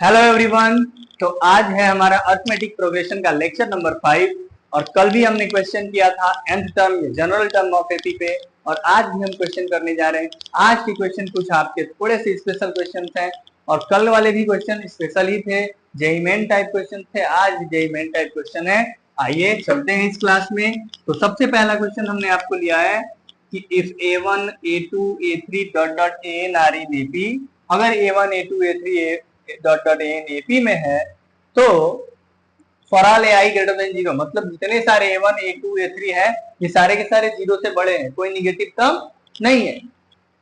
Hello everyone. तो आज है हमारा अर्थमेटिक प्रोग्रेशन का लेक्चर नंबर 5। और कल भी हमने क्वेश्चन किया था nth term general term of AP पे, और आज भी हम क्वेश्चन करने जा रहे हैं। आज के क्वेश्चन कुछ आपके थोड़े से स्पेशल क्वेश्चन हैं, और कल वाले भी क्वेश्चन स्पेशल ही थे, जेईई मेन टाइप क्वेश्चन थे। आज भी जेईई मेन टाइप क्वेश्चन है। आइए चलते हैं इस क्लास में। तो सबसे पहला क्वेश्चन हमने आपको लिया है कि if a1 a2 a3 dot dot an are in AP, अगर a1 a2 a3 dot dot an AP में है तो for all A I greater than zero, मतलब जितने सारे A1 A2 A3 है ये सारे के सारे जीरो से बड़े हैं, कोई निगेटिव टर्म नहीं है।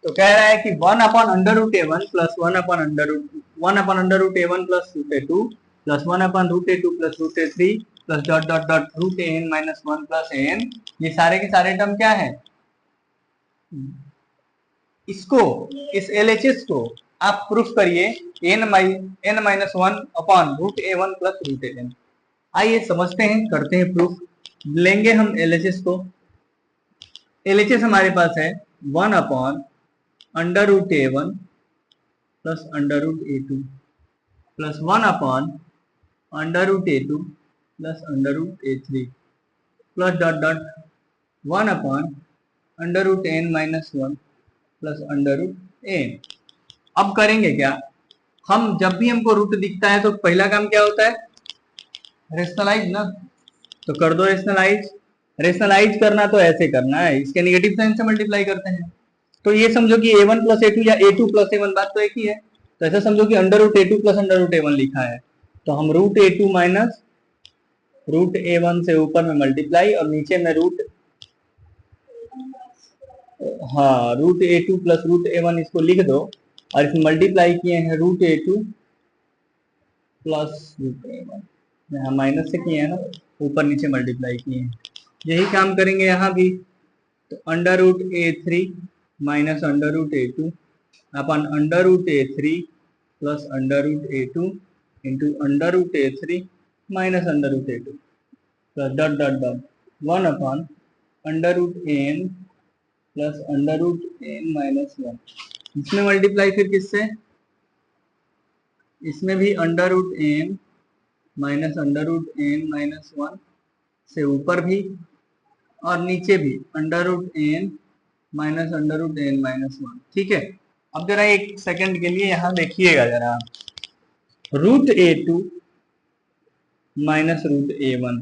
तो कह रहा है कि 1/√A1 plus 1/√A1 plus √A2 plus 1/√A2 plus √A3 plus dot dot dot √AN minus 1 plus AN, ये सारे के सारे टर्म क्या है? इसको, इस LHS को आप प्रूफ करिए n-1/√A1 प्लस √AN। आइए समझते हैं, करते हैं प्रूफ। लेंगे हम LHS को। LHS हमारे पास है 1/√A1 plus √A2 plus 1/√A2 plus √A3 plus dot dot 1/√n minus 1 plus √an। अब करेंगे क्या हम? जब भी हमको रूट दिखता है तो पहला काम क्या होता है? रेशनलाइज ना। तो कर दो रेशनलाइज। रेशनलाइज करना तो ऐसे करना है, इसके नेगेटिव साइन से मल्टीप्लाई करते हैं। तो ये समझो कि A1 प्लस A2 या A2 प्लस A1, बात तो एक ही है। तो ऐसा समझो कि √A2 प्लस √A1 लिखा है, तो हम √A2 माइनस √A1 से ऊपर में मल्टीप्लाई और नीचे में √A2 प्लस √A1 इसको लिख दो, और इसमें मल्टीप्लाई किए हैं √A2 प्लस √A1, यहाँ माइनस से किए हैं ना, ऊपर नीचे मल्टीप्लाई किए हैं। यही काम करेंगे यहाँ भी। तो √A3 माइनस √A2 अपन √A3 plus √A2 into √A3 minus √A2 plus dot dot dot 1/√n plus √n minus 1। इसमें मल्टीप्लाई फिर किससे? इसमें भी √n माइनस √n माइनस 1 से ऊपर भी और नीचे भी √n माइनस √n माइनस 1। ठीक है। अब जरा एक सेकंड के लिए यहाँ देखिएगा जरा, √A2 माइनस √A1,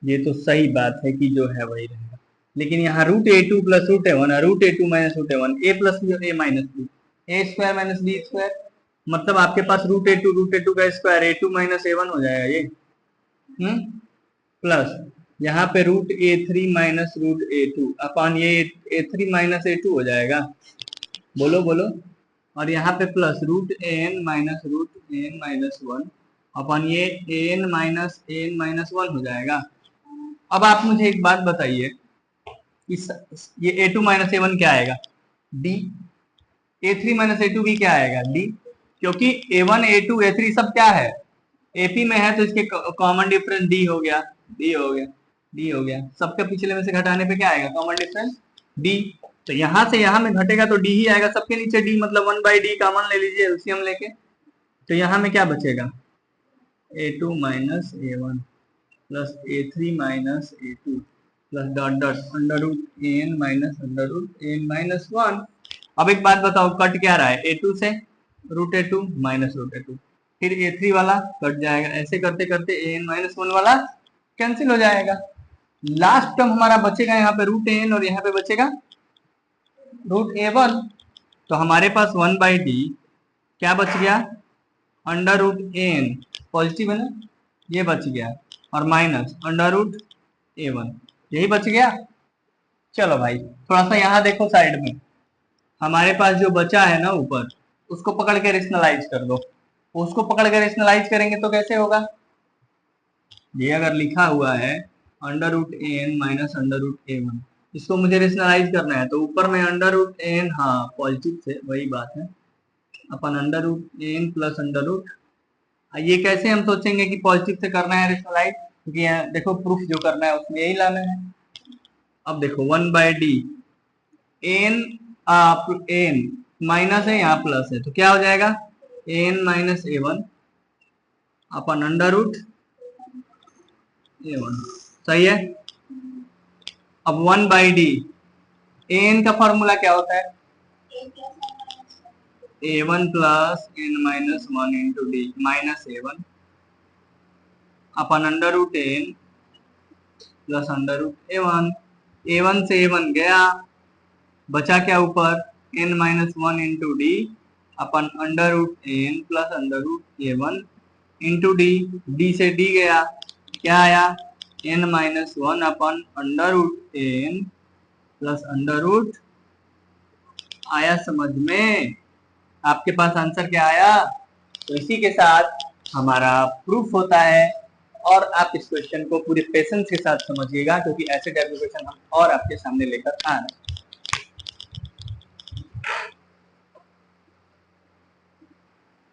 ये तो सही बात है कि जो है वही रहेगा, लेकिन यहाँ √A2 प्लस √A1 और √A2 minus √A1, a plus B और a minus B, A square minus B square, मतलब आपके पास √A2 का स्क्वायर A2 माइनस A1 हो जाएगा ये, प्लस यहाँ पे √A3 माइनस √A2 अपन ये A3 माइनस A2 हो जाएगा, बोलो बोलो, और यहाँ पे plus √AN minus √AN minus 1 अपन ये AN माइनस AN माइनस 1 हो जाएगा। अब आप मुझे एक बात बताइए, इस ये A2 माइनस A1 क्या आएगा? D। A3 माइनस A2 भी क्या आएगा? D। क्योंकि A1 A2 A3 सब क्या है? AP में है, तो इसके कॉमन डिफरेंस D हो गया, D हो गया, D हो गया। सबके पिछले में से घटाने पे क्या आएगा? Common difference D। तो यहाँ से यहाँ में घटेगा तो D ही आएगा, सबके नीचे D, मतलब 1/D कॉमन ले लीजिए एलसीएम लेके। तो यहाँ में क्या बचेगा? A2 minus A1 plus A3 minus A2 plus dot dot √AN minus √AN minus 1। अब एक बात बताओ, कट क्या रहा है? A2 से √A2 माइनस √A2, फिर A3 वाला कट जाएगा, ऐसे करते करते AN माइनस 1 वाला कैंसिल हो जाएगा। लास्ट टर्म हमारा बचेगा यहाँ पे √AN और यहाँ पे बचेगा √A1। तो हमारे पास 1/D क्या बच गया? √AN, पॉजिटिव है ना, ये बच गया, और माइनस √A1, यही बच गया। चलो भाई थोड़ा सा यहाँ देखो साइड में, हमारे पास जो बचा है ना ऊपर, उसको पकड़ के रेशनलाइज कर दो। उसको पकड़ के रेशनलाइज करेंगे तो कैसे होगा? ये अगर लिखा हुआ है √AN माइनस √A1, इसको मुझे रेशनलाइज करना है, तो ऊपर में √AN, हाँ पॉजिटिव से वही बात है, अपन √AN प्लस ये कैसे हम सोचेंगे कि पॉजिटिव से करना है रेशनलाइज, क्योंकि देखो प्रूफ जो करना है उसमें यही लाना है। अब देखो 1/D एन माइनस है, यहाँ प्लस है, तो क्या हो जाएगा? AN minus A1 upon under root A1, सही है। अब 1/d, an का फॉर्मूला क्या होता है? A1 plus n minus 1 into d minus A1 अपन under root n plus under root A1। A1 से A1 गया, बचा क्या ऊपर? n माइनस 1 इंटू डी अपन under root n plus under root A1 into d. D से d गया, क्या आया? n माइनस 1 अपन under root n plus under root. आया समझ में? आपके पास आंसर क्या आया? तो इसी के साथ हमारा प्रूफ होता है। और आप इस क्वेश्चन को पूरे पेशेंस के साथ समझिएगा, क्योंकि ऐसे टाइप के क्वेश्चन हम और आपके सामने लेकर आ रहे हैं।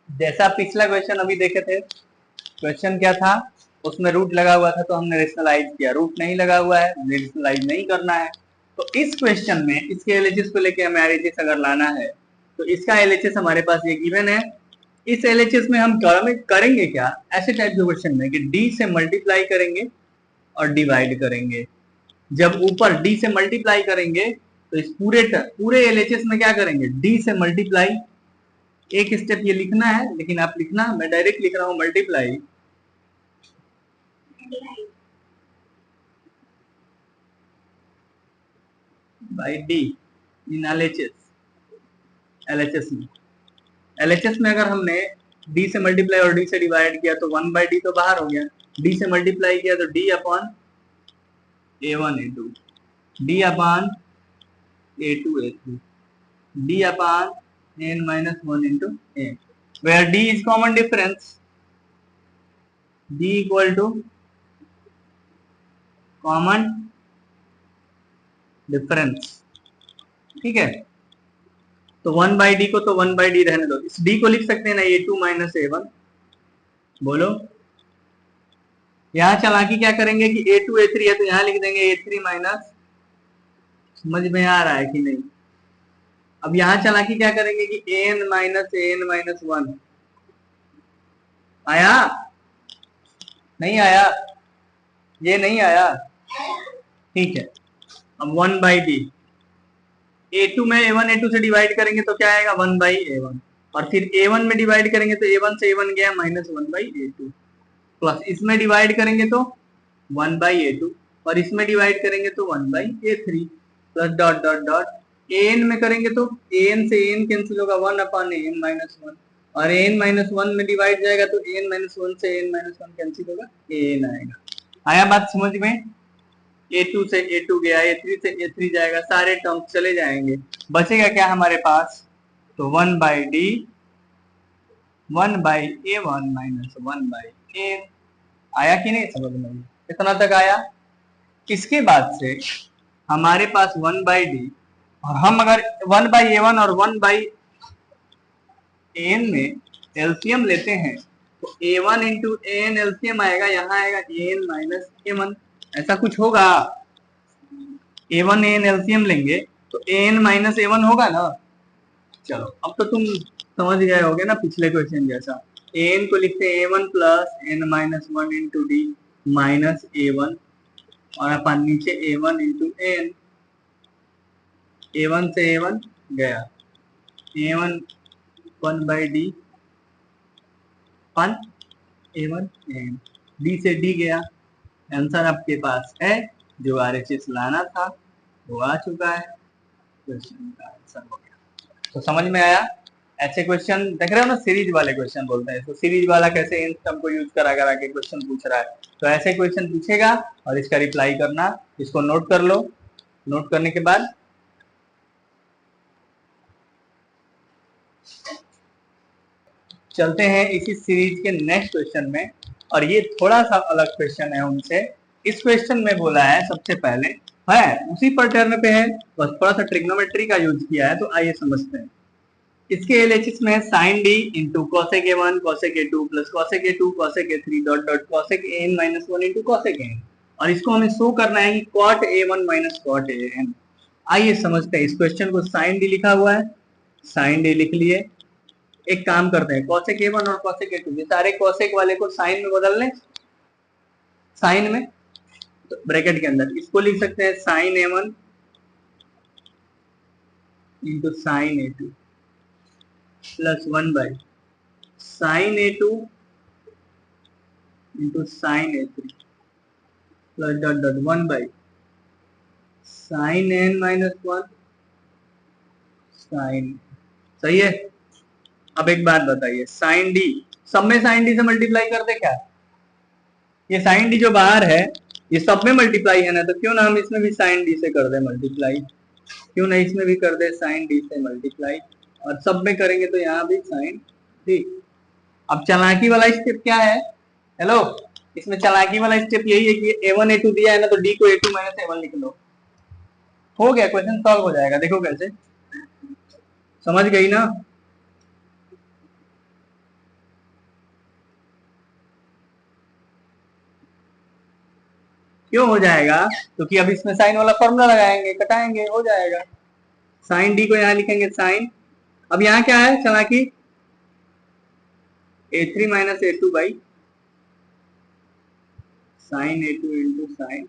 जैसा पिछला क्वेश्चन अभी देखे थे, क्वेश्चन क्या था? उसमें रूट लगा हुआ था तो हमने रेशनलाइज किया, रूट नहीं लगा हुआ है, रेशनलाइज नहीं करना है। तो इस क्वेश्चन में इसके एलएचएस को लेके हमें आरएचएस अगर लाना है तो इसका एलएचएस हमारे पास ये गिवन है। इस एलएचएस में हम करेंगे क्या ऐसे टाइप के क्वेश्चन में कि डी से मल्टीप्लाई करेंगे और डिवाइड करेंगे। जब ऊपर डी से मल्टीप्लाई करेंगे तो इस पूरे एलएचएस में क्या करेंगे? डी से मल्टीप्लाई। एक स्टेप ये लिखना है, लेकिन आप लिखना, मैं डायरेक्ट लिख रहा हूं multiply by D in LHS. LHS में अगर हमने डी से मल्टीप्लाई और डी से डिवाइड किया तो 1/d तो बाहर हो गया, डी से मल्टीप्लाई किया तो D upon A1 A2, D upon A2 A3, D upon n minus 1 into a, where d is common difference, d equal to common difference। ठीक है, तो 1/d को तो 1/d रहने दो, इस d को लिख सकते हैं ना A2 माइनस A1। बोलो, यहां चालाकी क्या करेंगे कि A2 A3 है तो यहां लिख देंगे A3 माइनस। समझ में आ रहा है कि नहीं? अब यहां चालाकी क्या करेंगे कि an माइनस 1 आया? नहीं आया? ये नहीं आया? ठीक है, अब 1/d A2 में A1 A2 से डिवाइड करेंगे तो क्या आएगा? 1/A1, और फिर A1 में डिवाइड करेंगे तो A1 से A1 गया माइनस 1/A2, प्लस इसमें डिवाइड करेंगे तो 1/A2 और इसमें डिवाइड करेंगे तो 1/A3 plus dot dot dot. an में करेंगे तो an से an कैंसिल होगा, 1 अपॉन an माइनस 1, और an माइनस 1 में डिवाइड जाएगा तो an माइनस 1 से an माइनस 1 कैंसिल होगा, an आएगा। आया बात समझ में? A2 से A2 गया, A3 से A3 जाएगा, सारे टर्म्स चले जाएंगे, बचेगा क्या हमारे पास? तो 1/d 1/A1 माइनस 1/a। आया कि नहीं समझ में? इतना तक आया? इसके बाद से हमारे पास 1/d, और हम अगर 1/A1 और 1/an में एलसीएम लेते हैं तो A1 इंटू an एलसीएम आएगा, यहाँ आएगा an माइनस A1, ऐसा कुछ होगा। A1 an एलसीएम लेंगे तो an माइनस A1 होगा ना। चलो, अब तो तुम समझ गए होगे ना पिछले क्वेश्चन जैसा। an को लिखते हैं A1 plus n minus 1 into d minus A1, और अपन नीचे A1 इंटू n, A1 से A1 गया, A1 1/d अपन A1 n, d से d गया। आंसर आपके पास है, जो आरएचएस लाना था वो आ चुका है, क्वेश्चन का आंसर हो गया। तो समझ में आया? ऐसे क्वेश्चन देख रहे हो ना, सीरीज वाले क्वेश्चन बोलते हैं। तो सीरीज वाला कैसे इन टर्म को यूज करा करा के क्वेश्चन पूछ रहा है, तो ऐसे क्वेश्चन पूछेगा और इसका रिप्लाई करना। इसको नोट कर लो, नोट करने के बाद चलते हैं इसी सीरीज के नेक्स्ट क्वेश्चन में। और ये थोड़ा सा अलग क्वेश्चन है उनसे। इस क्वेश्चन में बोला है, सबसे पहले है उसी पैटर्न पे है, बस थोड़ा सा ट्रिग्नोमेट्री का यूज किया है। तो आइए समझते हैं। इसके एलएचएस में है sine D into cosec A1 cosec A2 plus cosec A2 cosec A3 dot dot cosec an minus 1 into cosec an, और इसको हमें शो करना है कि cot A1 minus cot an। आइए समझते हैं इस क्वेश्चन को। साइन डी लिखा हुआ है, साइन डी लिख लिए, एक काम करते हैं, cosec a1 और cosec a2, ये सारे cosec वाले को साइन में बदल लें, साइन में, तो ब्रैकेट के अंदर इसको लिख सकते हैं sine a1 into sine a2 plus 1 by sine a2 into sine a3 plus dot dot 1 by sine n minus 1 sine. सही है। अब एक बात बताइए, साइन डी सब में साइन डी से मल्टीप्लाई कर दे क्या? ये साइन डी जो बाहर है ये सब में मल्टीप्लाई है ना, तो क्यों ना हम इसमें भी साइन डी से कर दे मल्टीप्लाई, क्यों ना इसमें भी कर दे साइन डी से मल्टीप्लाई, और सब में करेंगे तो यहाँ भी साइन डी। अब चालाकी वाला स्टेप क्या है? हेलो, इसमें चालाकी वाला स्टेप यही है कि a1 a2 दिया है ना, तो d को a2 माइनस a1 लिख लो, हो गया, क्वेश्चन सॉल्व हो जाएगा। देखो कैसे, समझ गई ना? क्यों हो जाएगा? क्योंकि अब इसमें साइन वाला फॉर्मूला लगाएंगे, कटाएंगे, हो जाएगा। साइन डी को यहाँ लिखेंगे साइन, अब यहाँ क्या है चालाकी, a3 minus a2 by sine a2 into sine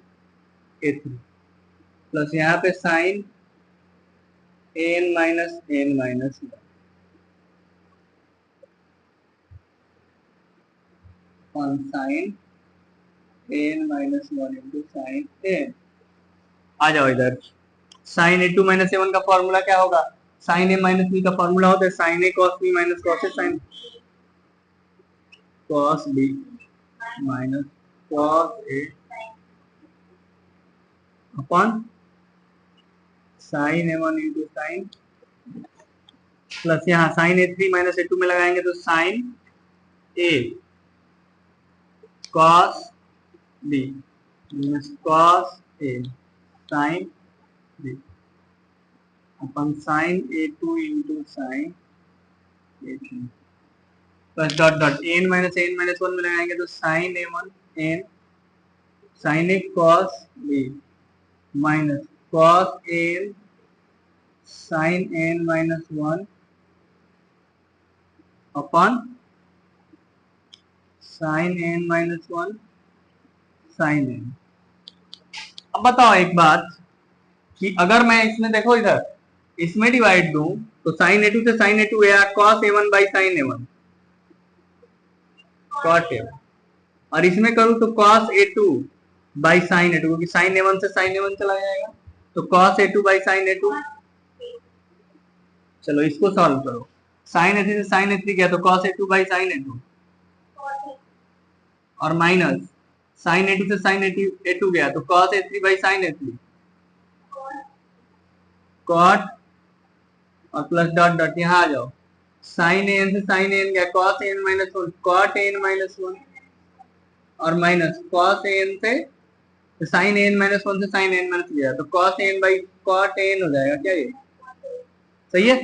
a3 plus यहाँ पे sine an minus n minus sine n minus 1 into sine n। आ जाओ इधर, साइन a2 माइनस a1 का फॉर्मूला क्या होगा? साइन a माइनस b का फॉर्मूला होता है sine a cos b minus cos a sine cos b minus cos a upon sine a1 into sine plus यहाँ साइन a3 माइनस a2 में लगाएंगे तो sine a cos b minus cos a sine b upon sine a2 into sine a3 plus dot dot n minus 1 में लगाएंगे तो sine a1 n sine a cos b minus cos n sine n minus 1 upon sine n minus 1 sine n। अब बताओ एक बात कि अगर मैं इसमें देखो इधर इसमें डिवाइड दूं तो साइन a2 से साइन a2 गया, cos a1 by sine a1 cot a1, और इसमें करूं तो cos a2 by sine a2, क्योंकि साइन a1 से साइन a1 चला जाएगा, तो cos a2 by sine a2। चलो इसको सॉल्व करो, साइन a3 से साइन a3 गया तो cos a2 by sine a2 और माइनस साइन a2 से साइन a2 गया तो cos a3 by sine a3 cot और प्लस डॉट डॉट यहाँ आ जाओ, साइन an से साइन an गया cos an minus 1 cot an minus 1 और माइनस cos an से साइन an माइनस 1 से साइन n माइनस गया तो cos an by cot an हो जाएगा क्या? ये सही है।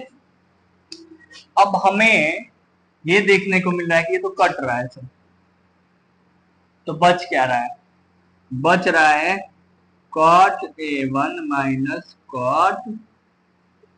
अब हमें ये देखने को मिल रहा है कि ये तो कट रहा है सब, तो बच क्या रहा है? बच रहा है cot a1 minus cot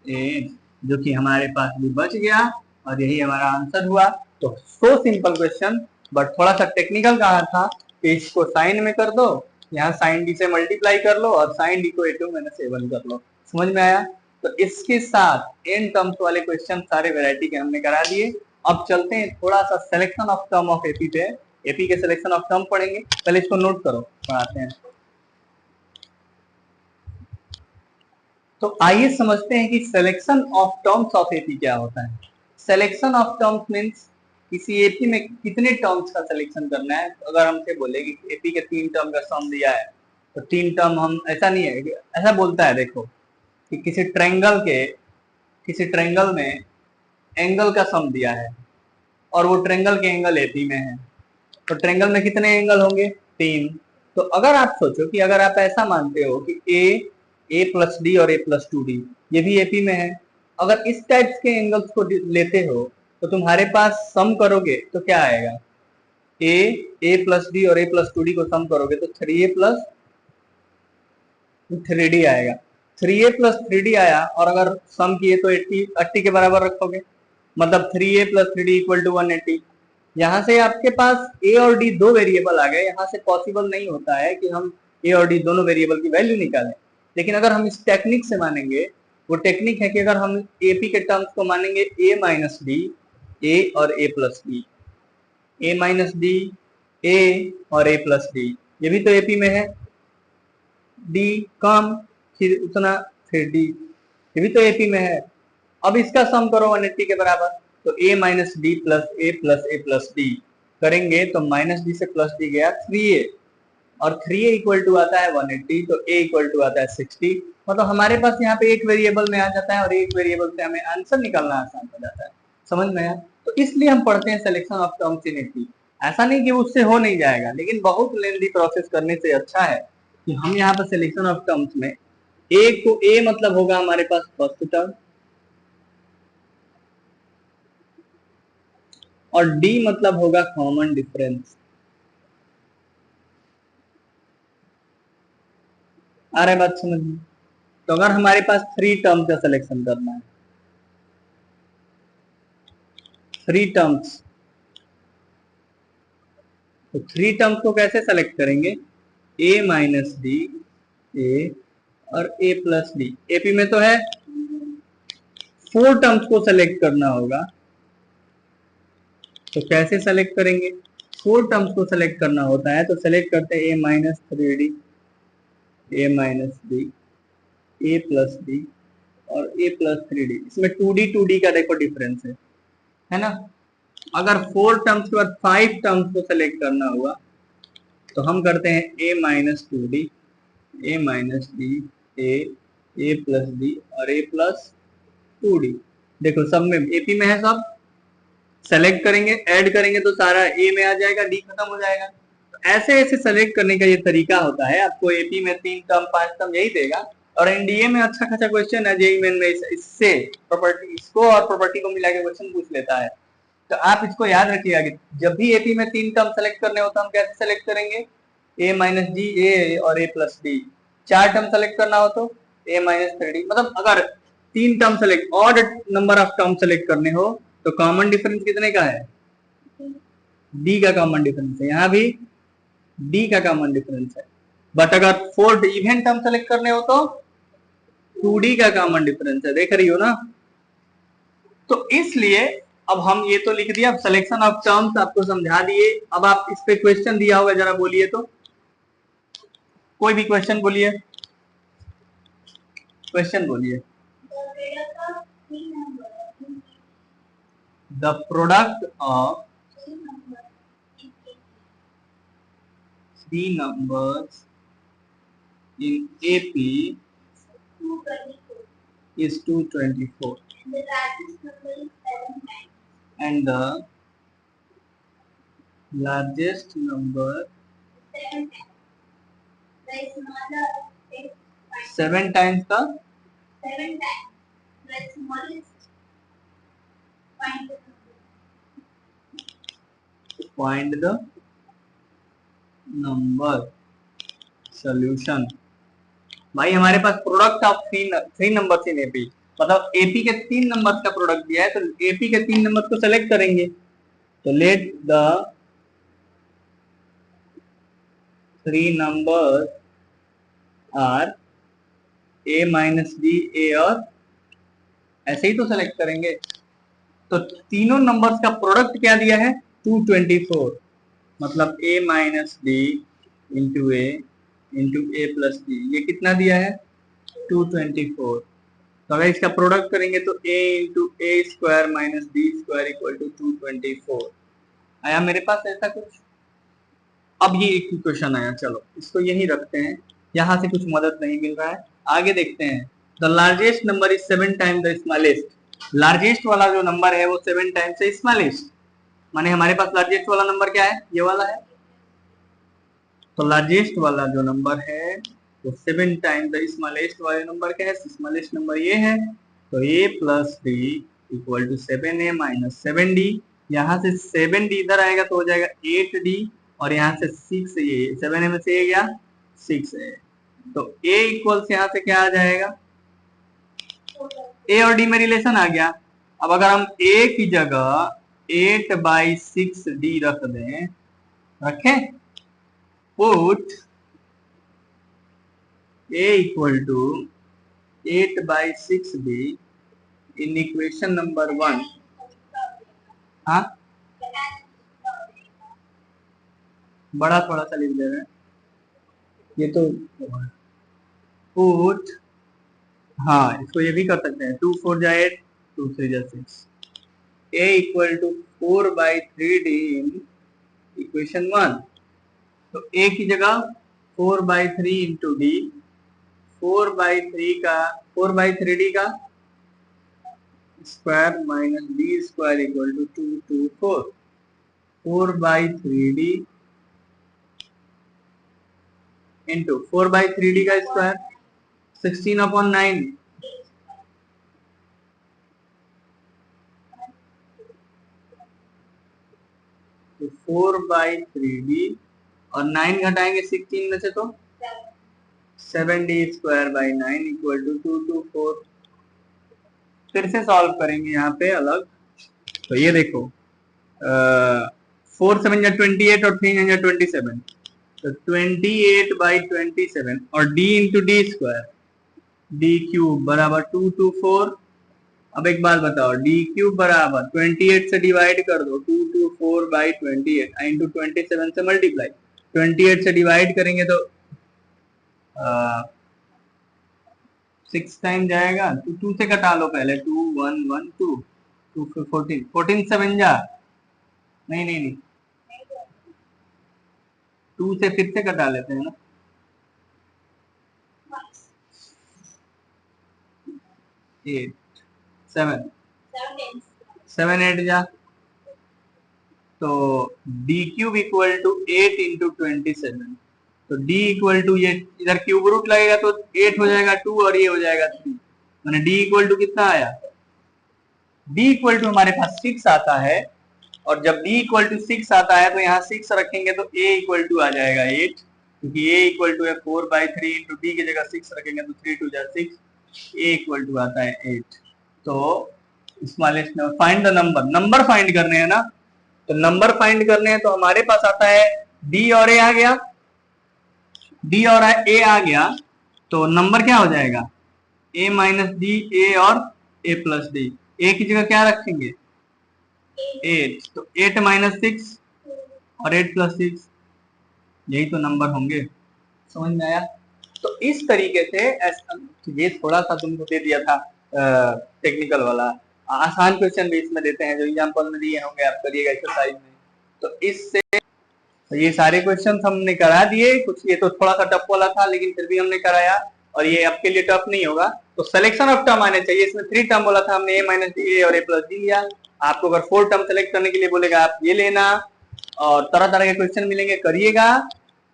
a, जो कि हमारे पास भी बच गया और यही हमारा आंसर हुआ। तो सो सिंपल क्वेश्चन, बट थोड़ा सा टेक्निकल कहा था कि इसको साइन में कर दो, यहाँ साइन डी से मल्टीप्लाई कर लो और साइन डी को a2 माइनस a1 कर लो। समझ में आया? तो इसके साथ n टर्म्स वाले क्वेश्चन सारे वैरायटी के हमने करा दिए। अब चलते हैं थोड़ा सा selection of term of AP पे, एपी के सिलेक्शन ऑफ टर्म पढ़ेंगे, पहले इसको नोट करो, पढ़ाते हैं। तो आइए समझते हैं कि selection of terms of AP क्या होता है। सिलेक्शन ऑफ टर्म्स मींस किसी एपी में कितने टर्म्स का सिलेक्शन करना है। अगर हमसे बोले कि एपी के 3 टर्म का सम दिया है तो 3 टर्म, हम ऐसा नहीं है, ऐसा बोलता है देखो कि किसी ट्रायंगल में एंगल का सम दिया है और वो ट्रायंगल के एंगल एपी में है, तो ट्रायंगल में कितने एंगल होंगे? 3। तो अगर आप सोचो कि अगर आप ऐसा मानते हो कि a प्लस डी और a प्लस 2d ये भी एपी में है, अगर इस टाइप्स के एंगल्स को लेते हो तो तुम्हारे पास सम करोगे तो क्या आएगा? a प्लस डी और a प्लस 2d को सम करोगे तो 3a प्लस 3d आएगा। 3a प्लस 3d आया और अगर सम किए तो 80 के बराबर रखोगे, मतलब 3a plus 3d equal to 180। यहाँ से आपके पास a और d दो वेरिएबल आ गए, यहाँ से पॉसिबल नहीं होता है कि हम a और d दोनों वेरिएबल की वैल्यू निकालें। लेकिन अगर हम इस टेक्निक से मानेंगे, वो टेक्निक है कि अगर हम AP के टर्म्स को मानेंगे a माइनस डी, a और a plus D, a minus D, a और a प्लस डी, ये भी तो AP में है, d कम फिर उतना फिर d, ये भी तो AP में है। अब इसका सम करो 180 के बराबर, तो a minus D plus A plus A plus D करेंगे तो माइनस डी से प्लस डी गया 3a, और 3a इक्वल टू आता है 180, तो a इक्वल टू आता है 60। मतलब हमारे पास यहाँ पे एक वेरिएबल में आ जाता है और एक वेरिएबल से हमें आंसर निकालना आसान हो जाता है। समझ में आया? तो इसलिए हम पढ़ते हैं selection of terms in AP। ऐसा नहीं कि उससे हो नहीं जाएगा, लेकिन बहुत लेंथी प्रोसेस करने से अच्छा है कि हम यहाँ पर सिलेक्शन ऑफ टर्म्स में a को a मतलब होगा हमारे पास फर्स्ट टर्म, और d मतलब होगा कॉमन डिफरेंस। आ रहा है बात समझ में? तो अगर हमारे पास 3 टर्म का सिलेक्शन करना है, 3 टर्म्स, तो 3 टर्म्स को कैसे सेलेक्ट करेंगे? a माइनस डी, a और a प्लस डी। AP में तो है, 4 टर्म्स को सेलेक्ट करना होगा, तो कैसे सेलेक्ट करेंगे? 4 टर्म्स को सेलेक्ट करना होता है तो सेलेक्ट करते हैं a minus 3d, a minus D, a plus D और a प्लस 3d। इसमें 2d का देखो डिफरेंस है ना। अगर 4 टर्म्स के बाद 5 टर्म्स को सेलेक्ट करना हुआ तो हम करते हैं a minus 2d, a minus D, a plus D और a प्लस 2d। देखो सब में AP में है, सब सेलेक्ट करेंगे, ऐड करेंगे तो सारा A में आ जाएगा, D खत्म हो जाएगा। तो ऐसे ऐसे सेलेक्ट करने का ये तरीका होता है। आपको AP में 3 टर्म 5 टर्म यही देगा, और NDA में अच्छा खासा क्वेश्चन है, जेईई मेन में इससे प्रॉपर्टी, इसको और प्रॉपर्टी को मिला के क्वेश्चन पूछ लेता है। तो आप इसको याद रखिएगा कि जब भी AP में 3 टर्म सेलेक्ट करने हो तो हम कैसे सेलेक्ट करेंगे? a माइनस डी, a और a plus D. 4 term select करना हो तो a माइनस 3d। मतलब अगर 3 term select, odd number of term select करने हो तो कॉमन डिफरेंस कितने का है? d का कॉमन डिफरेंस है, यहाँ भी d का कॉमन डिफरेंस है। बट अगर 4 इवन टर्म सेलेक्ट करने हो तो 2d का कॉमन डिफरेंस है। देख रही हो ना? तो इसलिए अब हम ये तो लिख दिया, अब सिलेक्शन ऑफ टर्म्स आपको समझा दिए। अब आप इस पे क्वेश्चन दिया होगा, जरा बोलिए तो, कोई भी क्वेश्चन बोलिए, क्वेश्चन बोलिए। The product of 3 numbers in AP is 224, and the largest number 7 times का find the number solution। भाई हमारे पास product of 3 number in AP, मतलब AP के 3 नंबर का प्रोडक्ट दिया है, तो AP के 3 नंबर को सेलेक्ट करेंगे। तो let the 3 number are a minus D, a और ऐसे ही तो सेलेक्ट करेंगे। तो तीनों नंबर्स का प्रोडक्ट क्या दिया है? 224, मतलब a minus D into A plus D, ये कितना दिया है? 224। तो अगर इसका प्रोडक्ट करेंगे तो a into A square minus D square equal to 224। आया मेरे पास ऐसा कुछ? अब ये एक क्वेश्चन आया, चलो इसको यही रखते हैं, यहाँ से कुछ मदद नहीं मिल रहा है, आगे देखते हैं। The largest number is 7 times the smallest. Largest वाला जो नंबर है वो 7 टाइम्स से स्मॉलेस्ट, माने हमारे पास लार्जेस्ट वाला नंबर क्या है? ये वाला है। तो लार्जेस्ट वाला जो नंबर है तो 7 टाइम्स द स्मॉलेस्ट वाले नंबर क्या है? स्मॉलेस्ट नंबर ये है। तो a plus D equal to 7a minus 7d। यहाँ से 7d इधर आएगा तो हो जाएगा 8d, और यहाँ से 6a, 7a में से a गया 6a, तो a इक्वल्स यहाँ से क्या आ जाएगा? a और d में रिलेशन आ गया, अब अगर हम a की जगह 8/6d रख दें, रखें, put a equal to 8/6d in equation number 1। हाँ, बड़ा थोड़ा सा लिख दे रहे हैं ये तो। पुट, हाँ इसको ये भी कर सकते हैं, 2 4 जा 8, 2 3 जा 6, a equal to 4/3d in equation 1। तो a की जगह 4/3 इंटू डी, 4/3d का square minus D square equal to 2 2 4, 4/3d into 4/3d का स्क्वायर 16/9, तो 4/3d और 9 घटाएंगे 16 में से तो 7d² 9 इक्वल टू 2 2 4। फिर से सॉल्व करेंगे यहाँ पे अलग। तो ये देखो 4 7 या 28 और 3 या 27, तो 28/27 और d into D square, D cube बराबर 2 2 4। अब एक बात बताओ, डी क्यूब बराबर 28 से डिवाइड कर दो, 2 2 4/28 इंटू 27 से मल्टीप्लाई, 28 से डिवाइड करेंगे तो 6 टाइम जाएगा, तो 2 से कटा लो पहले, 2 1 1 2 2 14 14 7 जा, नहीं नहीं नहीं 2 से फिर से कटा लेते हैं ना, 8 7 7 8 जा, तो D cube equal to 8 into 27, तो d इक्वल टू, ये इधर क्यूब रूट लगेगा तो 8 हो जाएगा 2 और ये हो जाएगा 3, मैंने d इक्वल टू कितना आया, d इक्वल टू हमारे पास 6 आता है, और जब d इक्वल टू 6 आता है तो यहाँ 6 रखेंगे तो a इक्वल टू आ जाएगा 8, क्योंकि a इक्वल टू है 4/3 इंटू डी की जगह 6 रखेंगे तो 3 2 जा 6, a इक्वल टू आता है 8। तो smallest number, find the number, number find करने हैं ना, तो नंबर फाइंड करने हैं तो हमारे पास आता है d और a आ गया, d और a आ गया, तो नंबर क्या हो जाएगा, a माइनस डी, a और a प्लस डी, a की जगह क्या रखेंगे 8, तो 8 माइनस 6 और 8 प्लस 6, यही तो नंबर होंगे। समझ में आया? तो इस तरीके से ये थोड़ा सा तुमको दे दिया था टेक्निकल वाला, आसान क्वेश्चन भी इसमें देते हैं जो एग्जांपल में दिए होंगे, आप करिएगा एक्सरसाइज में। तो इससे तो ये सारे क्वेश्चन हमने करा दिए, कुछ ये तो थोड़ा सा टफ वाला था लेकिन फिर भी हमने कराया, और ये आपके लिए टफ नहीं होगा। तो सिलेक्शन ऑफ टर्म आने चाहिए, इसमें 3 टर्म बोला था हमने, a माइनस डी और a प्लस डी लिया। आपको अगर 4 टर्म सेलेक्ट करने के लिए बोलेगा आप ये लेना, और तरह तरह के क्वेश्चन मिलेंगे, करिएगा।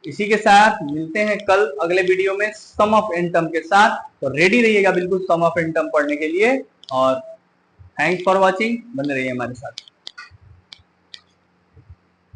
इसी के साथ मिलते हैं कल अगले वीडियो में सम ऑफ एन टर्म के साथ, तो रेडी रहिएगा बिल्कुल सम ऑफ एन टर्म पढ़ने के लिए। और थैंक्स फॉर वॉचिंग, बने रहिए हमारे साथ।